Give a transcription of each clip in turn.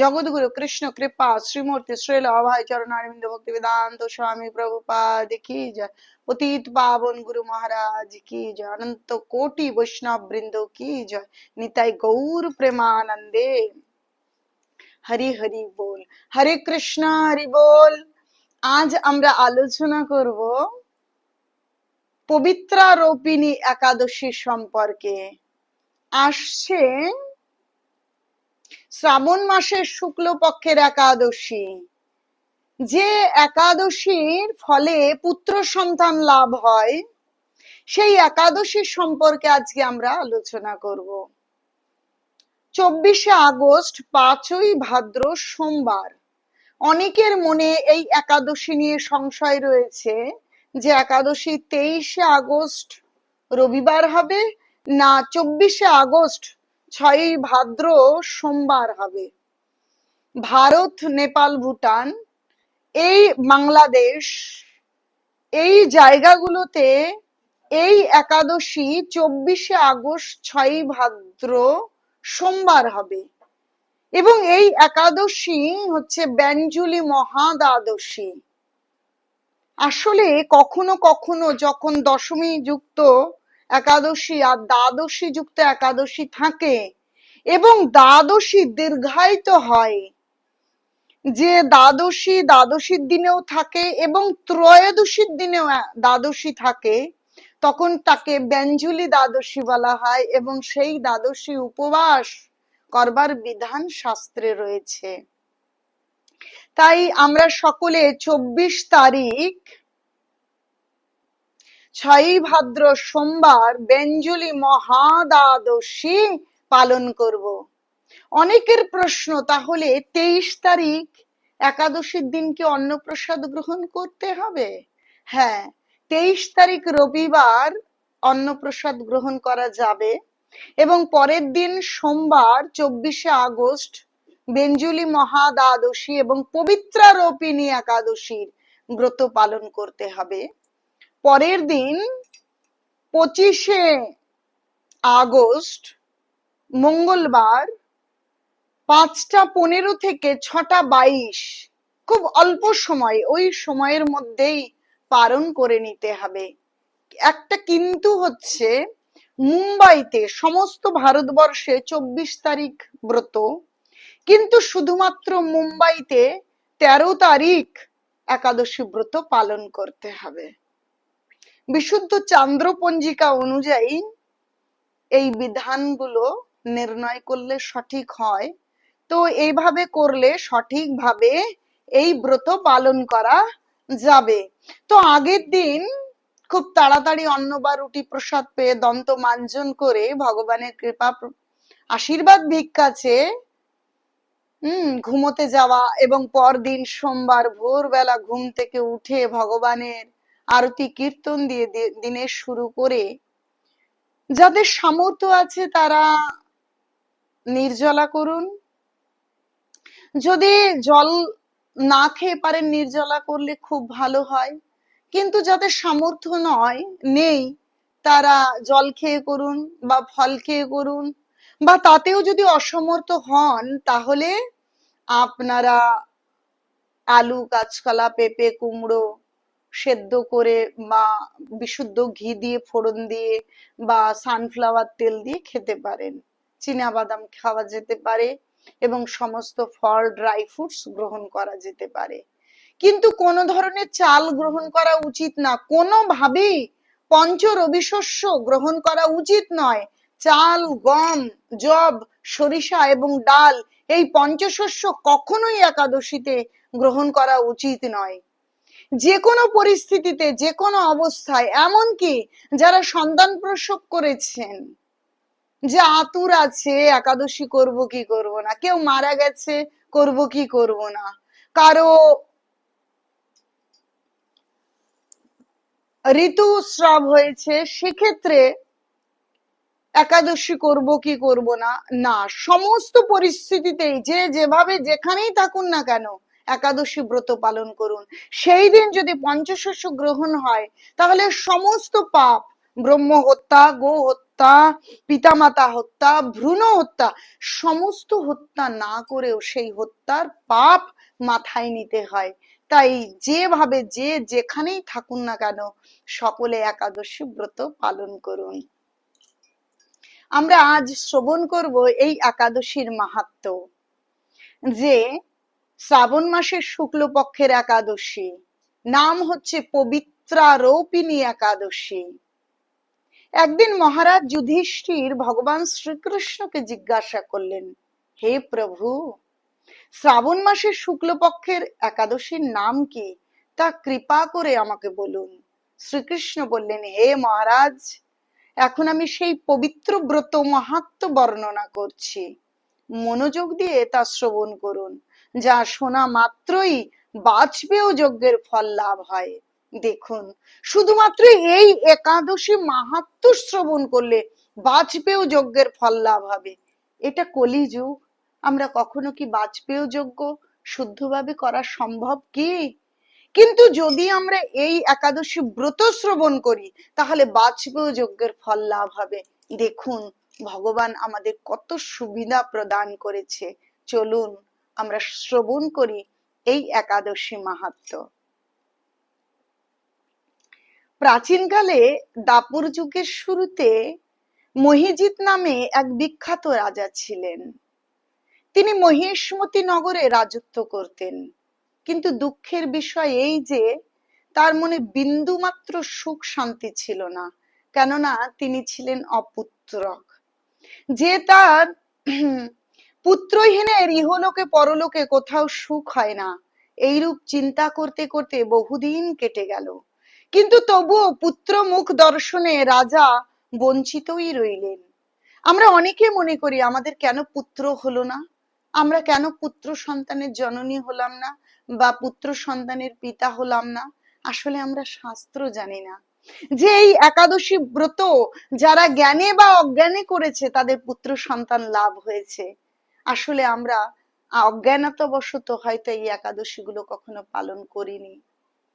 জগৎগুরু কৃষ্ণ কৃপা শ্রীমূর্তি শ্রীল অভয় চরণারবিন্দ ভক্তি বেদান্ত স্বামী প্রভুপাদ কি জয়। পতিত পাবন গুরু মহারাজ কি জয়। অনন্ত কোটি বৈষ্ণব বৃন্দ কি জয়। নিতাই গৌর প্রেমানন্দে হরি হরি বল। হরে কৃষ্ণ হরি বল। আজ আমরা আলোচনা করব পবিত্রারোপিণী একাদশী সম্পর্কে। আসছে শ্রাবণ মাসের শুক্লপক্ষের একাদশী, যে একাদশীর ফলে পুত্র সন্তান লাভ হয়, সেই একাদশী সম্পর্কে আজকে আমরা আলোচনা করব। 24শে আগস্ট 5ই ভাদ্র সোমবার। অনেকের মনে এই একাদশী নিয়ে সংশয় রয়েছে যে একাদশী 23শে আগস্ট রবিবার হবে না 24শে আগস্ট 6ই ভাদ্র সোমবার হবে। ভারত, নেপাল, ভুটান, এই বাংলাদেশ, এই জায়গাগুলোতে এই একাদশী 24শে আগস্ট 6ই ভাদ্র সোমবার হবে এবং এই একাদশী হচ্ছে ব্যঞ্জলি মহাদ্বাদশী। আসলে কখনো কখনো যখন দশমী যুক্ত একাদশী আর দ্বাদশী যুক্ত একাদশী থাকে এবং দ্বাদশী দীর্ঘায়িত হয়, যে দ্বাদশীর দিনেও থাকে এবং ত্রয়োদশীর দিনেও দ্বাদশী থাকে, তখন তাকে ব্যঞ্জলি দ্বাদশী বলা হয় এবং সেই দ্বাদশী উপবাস করবার বিধান শাস্ত্রে রয়েছে। তাই আমরা সকলে 24 তারিখ 6ই ভাদ্র সোমবার ব্যঞ্জলি মহাদ্বাদশী পালন করব। অনেকের প্রশ্ন, তাহলে 23 তারিখ একাদশীর দিন কি অন্নপ্রসাদ গ্রহণ করতে হবে? হ্যাঁ, 23 তারিখ রবিবার অন্নপ্রসাদ গ্রহণ করা যাবে এবং পরের দিন সোমবার 24শে আগস্ট ব্যঞ্জলি মহাদ্বাদশী এবং পবিত্রারোপিণী একাদশীর ব্রত পালন করতে হবে। পরের দিন 25শে আগস্ট মঙ্গলবার 5টা 15 থেকে 6টা 22, খুব অল্প সময়, ওই সময়ের মধ্যেই পালন করে নিতে হবে। একটা কিন্তু হচ্ছে, মুম্বাইতে সমস্ত ভারতবর্ষে 24 তারিখ ব্রত, কিন্তু শুধুমাত্র মুম্বাইতে 13 তারিখ একাদশী ব্রত পালন করতে হবে। বিশুদ্ধ চান্দ্র পঞ্জিকা অনুযায়ী এই বিধানগুলো নির্ণয় করলে সঠিক হয়। তো এইভাবে করলে সঠিকভাবে এই ব্রত পালন করা যাবে। তো আগের দিন খুব তাড়াতাড়ি অন্ন বা রুটি প্রসাদ পেয়ে দন্ত মাঞ্জন করে ভগবানের কৃপা আশীর্বাদ ভিক্ষা চেয়ে ঘুমোতে যাওয়া এবং পরদিন সোমবার ভোরবেলা ঘুম থেকে উঠে ভগবানের আরতি কীর্তন দিয়ে দিনের শুরু করে, যাদের সামর্থ্য আছে তারা নির্জলা করুন। যদি জল না খেয়ে পারেন নির্জলা করলে খুব ভালো হয়, কিন্তু যাদের সামর্থ্য নেই তারা জল খেয়ে করুন বা ফল খেয়ে করুন, বা তাতেও যদি অসমর্থ হন তাহলে আপনারা আলু, কাঁচকলা, পেঁপে, কুমড়ো সেদ্ধ করে বা বিশুদ্ধ ঘি দিয়ে ফোড়ন দিয়ে বা সানফ্লাওয়ার তেল দিয়ে খেতে পারেন। চীনা বাদাম খাওয়া যেতে পারে এবং সমস্ত ফল, ড্রাই ফ্রুটস গ্রহণ করা যেতে পারে, কিন্তু কোনো ধরনের চাল গ্রহণ করা উচিত না। কোনোভাবেই পঞ্চ রবি শস্য গ্রহণ করা উচিত নয়। চাল, গম, যব, সরিষা এবং ডাল, এই পঞ্চশস্য কখনোই একাদশীতে গ্রহণ করা উচিত নয়। যে কোনো পরিস্থিতিতে, যে কোনো অবস্থায়, এমনকি যারা সন্তান প্রসব করেছেন, যে আতুর আছে একাদশী করব কি করব না, কেউ মারা গেছে করব কি করব না, কারো ঋতুস্রাব হয়েছে, সেক্ষেত্রে একাদশী করব কি করব না, না, সমস্ত পরিস্থিতিতেই যে যেভাবে যেখানেই থাকুন না কেন একাদশী ব্রত পালন করুন। সেই দিন যদি পঞ্চশস্য গ্রহণ হয় তাহলে সমস্ত পাপ, ব্রহ্ম হত্যা, গো হত্যা, হত্যা, পিতামাতা হত্যা, ভ্রূণ হত্যা, সমস্ত হত্যা না করেও সেই হত্যার পাপ মাথায় নিতে হয়। তাই যেভাবে যে যেখানেই থাকুন না কেন সকলে একাদশী ব্রত পালন করুন। আমরা আজ শ্রবণ করব এই একাদশীর মাহাত্ম্য, যে শ্রাবণ মাসের শুক্লপক্ষের একাদশী, নাম হচ্ছে পবিত্রারোপিণী একাদশী। একদিন মহারাজ যুধিষ্ঠির ভগবান শ্রীকৃষ্ণকে জিজ্ঞাসা করলেন, হে প্রভু, শ্রাবণ মাসের শুক্লপক্ষের একাদশীর নাম কি, তা কৃপা করে আমাকে বলুন। শ্রীকৃষ্ণ বললেন, হে মহারাজ, এখন আমি সেই পবিত্র ব্রত মাহাত্ম্য বর্ণনা করছি, মনোযোগ দিয়ে তা শ্রবণ করুন, যা শোনা মাত্রই বাজপেয় যজ্ঞের ফল লাভ হয়। দেখুন, শুধুমাত্র এই একাদশী মাহাত্ম্য শ্রবণ করলে বাজপেয় যজ্ঞের ফল লাভ হবে। এটা কলিযুগ, আমরা কখনো কি বাজপেয় যজ্ঞ শুদ্ধভাবে করা সম্ভব কি? কিন্তু যদি আমরা এই একাদশী ব্রত শ্রবণ করি তাহলে বাজপেয় যজ্ঞের ফল লাভ হবে। দেখুন ভগবান আমাদের কত সুবিধা প্রদান করেছে। চলুন আমরা শ্রবণ করি এই একাদশী মাহাত্ম্য। প্রাচীনকালে দাপর যুগের শুরুতে মহিজিৎ নামে এক বিখ্যাত রাজা ছিলেন। তিনি মহিষ্মতি নগরে রাজত্ব করতেন। কিন্তু দুঃখের বিষয় এই যে তার মনে বিন্দু মাত্র সুখ শান্তি ছিল না, কেননা তিনি ছিলেন অপুত্রক। যে তার পুত্রহীনের ইহলোকে পরলোকে কোথাও সুখ হয় না, এইরূপ চিন্তা করতে করতে বহুদিন কেটে গেল। কিন্তু তবুও পুত্র মুখ দর্শনে রাজা বঞ্চিতই রইলেন। আমরা অনেকে মনে করি আমাদের কেন পুত্র হলো না, আমরা কেন পুত্র সন্তানের জননী হলাম না বা পুত্র সন্তানের পিতা হলাম না। আসলে আমরা শাস্ত্র জানি না যে এই একাদশী ব্রত যারা জ্ঞানে বা অজ্ঞানে করেছে তাদের পুত্র সন্তান লাভ হয়েছে। আসলে আমরা অজ্ঞানতাবশত হয়তো এই একাদশী গুলো কখনো পালন করিনি।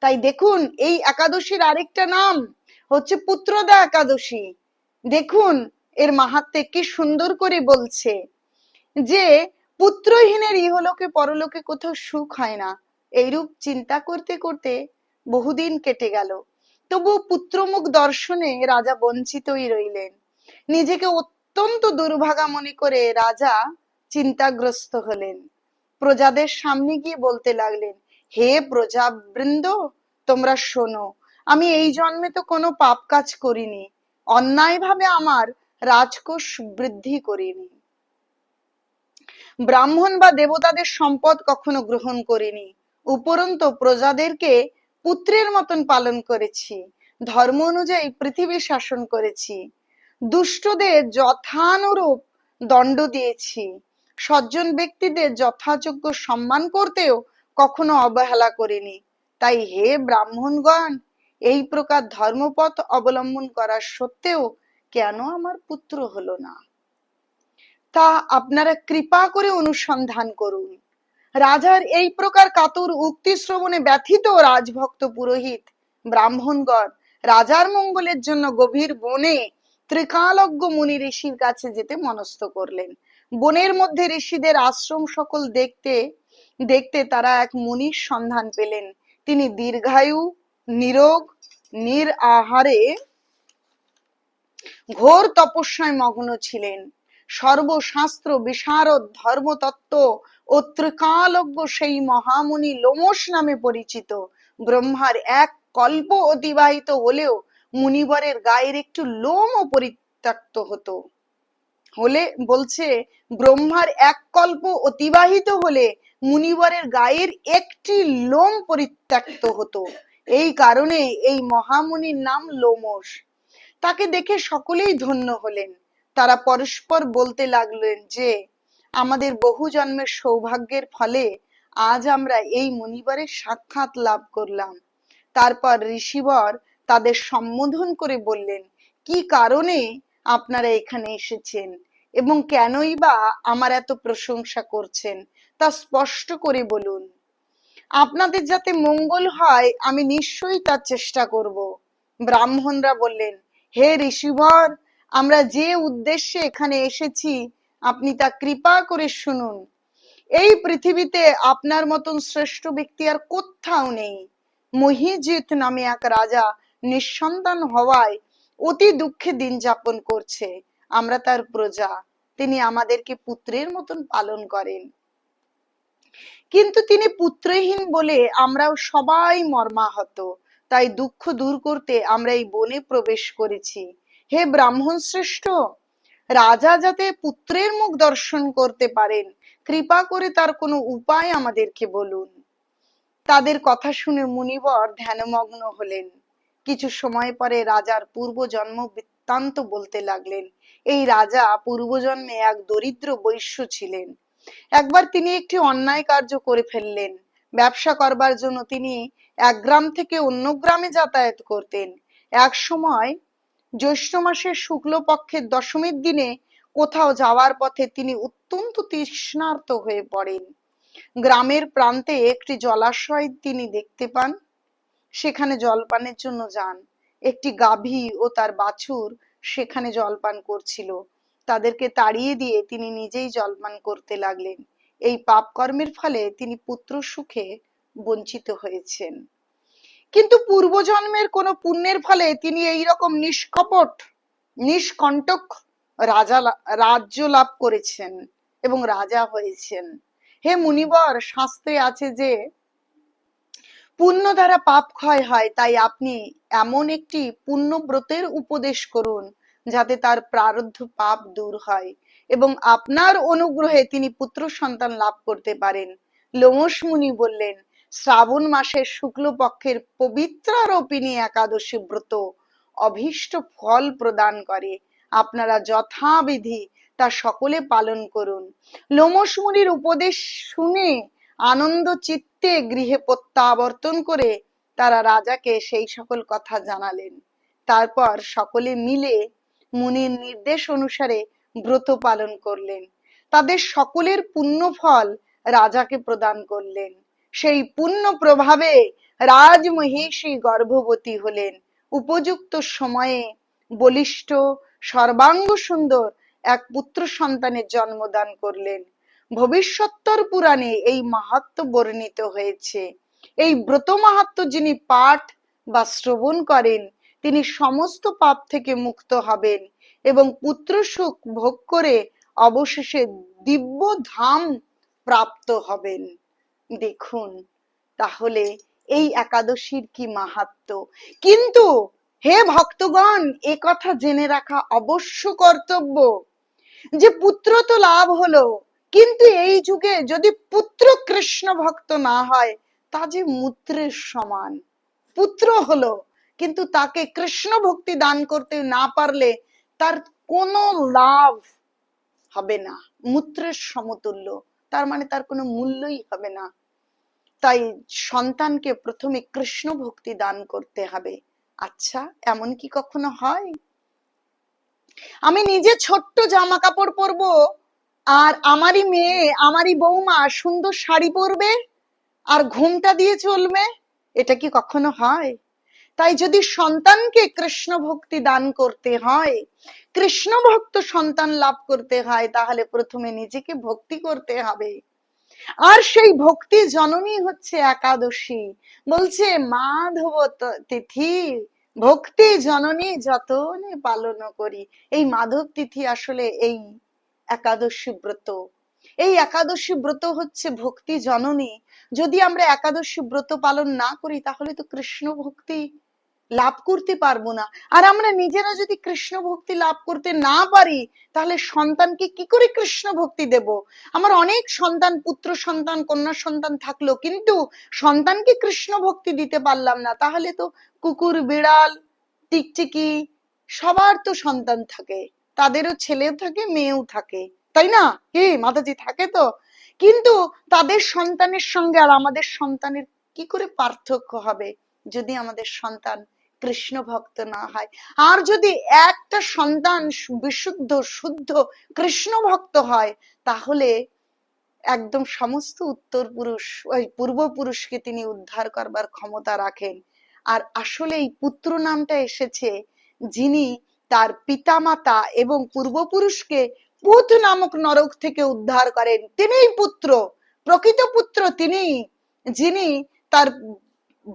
তাই দেখুন, এই একাদশীর আরেকটা নাম হচ্ছে পুত্রদা একাদশী। দেখুন এর মাহাত্ম্যে কি সুন্দর করে বলছে যে পুত্রহীনের ইহলোকে পরলোকে কোথাও সুখ হয় না। এইরূপ চিন্তা করতে করতে বহুদিন কেটে গেল, তবু পুত্রমুখ দর্শনে রাজা বঞ্চিতই রইলেন। নিজেকে অত্যন্ত দুর্ভাগা মনে করে রাজা চিন্তাগ্রস্ত হলেন। প্রজাদের সামনে গিয়ে বলতে লাগলেন, হে প্রজাবৃন্দ, তোমরা শোনো, আমি এই জন্মে তো কোনো পাপ কাজ করিনি, অন্যায়ভাবে আমার রাজকোষ বৃদ্ধি করিনি, ব্রাহ্মণ বা দেবতাদের সম্পদ কখনো গ্রহণ করিনি, উপরন্তু প্রজাদেরকে পুত্রের মতন পালন করেছি, ধর্ম অনুযায়ী পৃথিবী শাসন করেছি, দুষ্টদের যথানুরূপ দণ্ড দিয়েছি, সজ্জন ব্যক্তিদের যথাযোগ্য সম্মান করতেও কখনো অবহেলা করিনি। তাই হে ব্রাহ্মণগণ, এই প্রকার ধর্মপথ অবলম্বন করা সত্ত্বেও কেন আমার পুত্র হলো না, তা আপনারা কৃপা করে অনুসন্ধান করুন। রাজার এই প্রকার কাতর উক্তি শ্রবণে ব্যথিত রাজভক্ত পুরোহিত ব্রাহ্মণগণ রাজার মঙ্গলের জন্য গভীর বনে ত্রিকালজ্ঞ মুনি ঋষির কাছে যেতে মনস্থ করলেন। বনের মধ্যে ঋষিদের আশ্রম সকল দেখতে দেখতে তারা এক মুনির সন্ধান পেলেন। তিনি দীর্ঘায়ু, নিরোগ, নিরাহারে ঘোর তপস্যায় মগ্ন ছিলেন। সর্বশাস্ত্র বিশারদ, ধর্মতত্ত্ব ও ত্রিকালজ্ঞ সেই মহামুনি লোমশ নামে পরিচিত। ব্রহ্মার এক কল্প অতিবাহিত হলেও মুনিবরের গায়ের একটু লোমও পরিত্যক্ত হতো বলছে, ব্রহ্মার এক কল্প অতিবাহিত হলে মুনিবরের গায়ের একটি লোম পরিত্যক্ত হতো। এই কারণে এই মহামুনির নাম লোমশ। তাকে দেখে সকলেই ধন্য হলেন। তারা পরস্পর বলতে লাগলেন যে আমাদের বহু জন্মের সৌভাগ্যের ফলে আজ আমরা এই মুনিবরের সাক্ষাৎ লাভ করলাম। তারপর ঋষিবর তাদের সম্বোধন করে বললেন, কি কারণে আপনারা এখানে এসেছেন এবং কেনই বা আমার এত প্রশংসা করছেন তা স্পষ্ট করে বলুন। আপনাদের যাতে মঙ্গল হয় আমি নিশ্চয়ই তার চেষ্টা করব। ব্রাহ্মণরা বললেন, হে ঋষিবর, আমরা যে উদ্দেশ্যে এখানে এসেছি আপনি তা কৃপা করে শুনুন। এই পৃথিবীতে আপনার মতন শ্রেষ্ঠ ব্যক্তি আর কোথাও নেই। মহিজিৎ নামে এক রাজা নিঃসন্তান হওয়ায় অতি দুঃখে দিন যাপন করছে। আমরা তার প্রজা, তিনি আমাদেরকে পুত্রের মতন পালন করেন, কিন্তু তিনি পুত্রহীন বলে আমরাও সবাই মর্মাহত। তাই দুঃখ দূর করতে আমরা এই বনে প্রবেশ করেছি। হে ব্রাহ্মণ শ্রেষ্ঠ, রাজা যাতে পুত্রের মুখ দর্শন করতে পারেন, কৃপা করে তার কোনো উপায় আমাদেরকে বলুন। তাদের কথা শুনে মুনিবর ধ্যানমগ্ন হলেন। কিছু সময় পরে রাজার পূর্বজন্ম বৃত্তান্ত বলতে লাগলেন। এই রাজা পূর্বজন্মে এক দরিদ্র বৈশ্য ছিলেন। একবার তিনি একটি অন্যায় কার্য করে ফেললেন। ব্যবসা করবার জন্য তিনি এক গ্রাম থেকে অন্য গ্রামে যাতায়াত করতেন। এক সময় জ্যৈষ্ঠ মাসের শুক্লপক্ষের দশমীর দিনে কোথাও যাওয়ার পথে তিনি অত্যন্ত তৃষ্ণার্ত হয়ে পড়েন। গ্রামের প্রান্তে একটি জলাশয় তিনি দেখতে পান, সেখানে জলপানের জন্য যান। একটি গাভী ও তার বাছুর সেখানে জলপান করছিল। তাদেরকে তাড়িয়ে দিয়ে তিনি নিজেই জলপান করতে লাগলেন। এই পাপ কর্মের ফলে তিনি পুত্র সুখে বঞ্চিত হয়েছেন। কিন্তু পূর্বজন্মের কোন পুণ্যের ফলে তিনি এইরকম নিষ্কপট নিষ্কণ্টক রাজ্য লাভ করেছেন এবং রাজা হয়েছেন। হে মুনিবর, শাস্ত্রে আছে যে পুণ্য দ্বারা পাপ ক্ষয় হয়, তাই আপনি এমন একটি পুণ্যব্রতের উপদেশ করুন যাতে তার প্রারব্ধ পাপ দূর হয় এবং আপনার অনুগ্রহে তিনি পুত্র সন্তান লাভ করতে পারেন। লোমশ মুনি বললেন, শ্রাবণ মাসের শুক্লপক্ষের পবিত্রারোপিণী একাদশী ব্রত অভীষ্ট ফল প্রদান করে। আপনারা যথাবিধি তা সকলে পালন করুন। লোমশ মুনির উপদেশ শুনে আনন্দ চিত্তে গৃহে প্রত্যাবর্তন করে তারা রাজাকে সেই সকল কথা জানালেন। তারপর সকলে মিলে মুনির নির্দেশ অনুসারে ব্রত পালন করলেন। তাদের সকলের পুণ্য ফল রাজাকে প্রদান করলেন। সেই পুণ্য প্রভাবে রাজমহিষী গর্ভবতী হলেন। উপযুক্ত সময়ে বলিষ্ঠ সর্বাঙ্গ সুন্দর এক পুত্র সন্তানের জন্মদান করলেন। ভবিষ্যত্তর পুরাণে এই মাহাত্ম্য বর্ণিত হয়েছে। এই ব্রত মাহাত্ম্য যিনি পাঠ বা শ্রবণ করেন তিনি সমস্ত পাপ থেকে মুক্ত হবেন এবং পুত্র সুখ ভোগ করে অবশেষে দিব্য ধাম প্রাপ্ত হবেন। দেখুন তাহলে এই একাদশীর কি মাহাত্ম্য। কিন্তু হে ভক্তগণ, এ কথা জেনে রাখা অবশ্য কর্তব্য যে পুত্র তো লাভ হলো, কিন্তু এই যুগে যদি পুত্র কৃষ্ণ ভক্ত না হয় তা যে মূত্রের সমান। পুত্র হলো কিন্তু তাকে কৃষ্ণ ভক্তি দান করতে না পারলে তার কোনো লাভ হবে না, মূত্রের সমতুল্য, তার মানে তার কোনো মূল্যই হবে না। তাই সন্তানকে প্রথমে কৃষ্ণ ভক্তি দান করতে হবে। আচ্ছা, এমন কি কখনো হয়? আমি নিজে ছোট্ট জামা কাপড় পরবো আর আমারই মেয়ে, আমারই বৌমা সুন্দর শাড়ি পরবে আর ঘুমটা দিয়ে চলবে? এটা কি কখনো হয়? তাই যদি সন্তানকে কৃষ্ণ ভক্তি দান করতে হয়, কৃষ্ণ ভক্ত সন্তান লাভ করতে হয়, তাহলে প্রথমে নিজেকে ভক্তি করতে হবে। আর সেই ভক্তি জননী হচ্ছে একাদশী। বলছে মাধব তিথি ভক্তি জননী যতনে পালন করি। এই মাধব তিথি আসলে এই একাদশী ব্রত। এই একাদশী ব্রত হচ্ছে ভক্তি জননী। যদি আমরা একাদশী ব্রত পালন না করি তাহলে তো কৃষ্ণ ভক্তি লাভ করতে পারবো না। আর আমরা নিজেরা যদি কৃষ্ণ ভক্তি লাভ করতে না পারি তাহলে সন্তানকে কি করে কৃষ্ণ ভক্তি দেব? আমার অনেক সন্তান, পুত্র সন্তান, কন্যা সন্তান থাকলো, কিন্তু সন্তানকে কৃষ্ণ ভক্তি দিতে পারলাম না, তাহলে তো কুকুর, বিড়াল, টিকটিকি সবার তো সন্তান থাকে, তাদেরও ছেলেও থাকে, মেয়েও থাকে, তাই না? কি মাতাজি থাকে তো? কিন্তু তাদের সন্তানের সঙ্গে আর আমাদের সন্তানের কি করে পার্থক্য হবে যদি আমাদের সন্তান কৃষ্ণ ভক্ত না হয়? আর যদি একটা সন্তান বিশুদ্ধ শুদ্ধ কৃষ্ণ ভক্ত হয় তাহলে একদম সমস্ত উত্তর পুরুষ ওই পূর্বপুরুষকে তিনি উদ্ধার করবার ক্ষমতা রাখেন। আর আসলে এই পুত্র নামটা এসেছে যিনি তার পিতামাতা এবং পূর্বপুরুষকে পুত নামক নরক থেকে উদ্ধার করেন। তিনিই পুত্র, প্রকৃত পুত্র তিনি, যিনি তার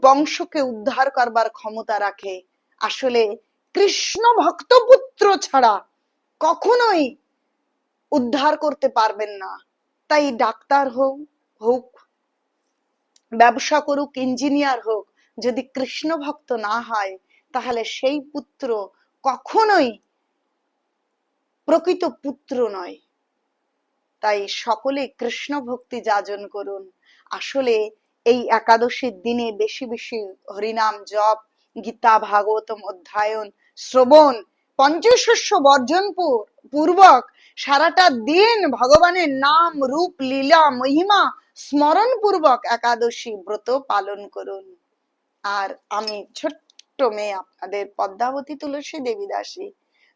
বংশকে উদ্ধার করবার ক্ষমতা রাখে। আসলে কৃষ্ণ ভক্ত পুত্র ছাড়া কখনোই উদ্ধার করতে পারবেন না। তাই ডাক্তার হোক, ব্যবসা করুক, ইঞ্জিনিয়ার হোক, যদি কৃষ্ণ ভক্ত না হয় তাহলে সেই পুত্র কখনোই প্রকৃত পুত্র নয়। তাই সকলে কৃষ্ণ ভক্তি যাজন করুন। আসলে এই একাদশীর দিনে বেশি বেশি হরিনাম জপ, গীতা ভাগবতম অধ্যয়ন, শ্রবণ, পঞ্চশস্য বর্জন পূর্বক সারাটা দিন ভগবানের নাম রূপ লীলা মহিমা স্মরণ পূর্বক একাদশী ব্রত পালন করুন। আর আমি ছোট্ট মেয়ে আপনাদের পদ্মাবতী তুলসী দেবী দাসী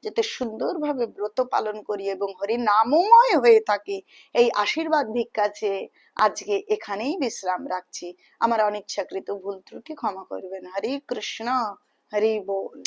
যাতে সুন্দরভাবে ব্রত পালন করি এবং হরি নামময় হয়ে থাকি, এই আশীর্বাদ ভিক্ষা চেয়ে আজকে এখানেই বিশ্রাম রাখছি। আমার অনিচ্ছাকৃত ভুল ত্রুটি ক্ষমা করবেন। হরে কৃষ্ণ, হরি বল।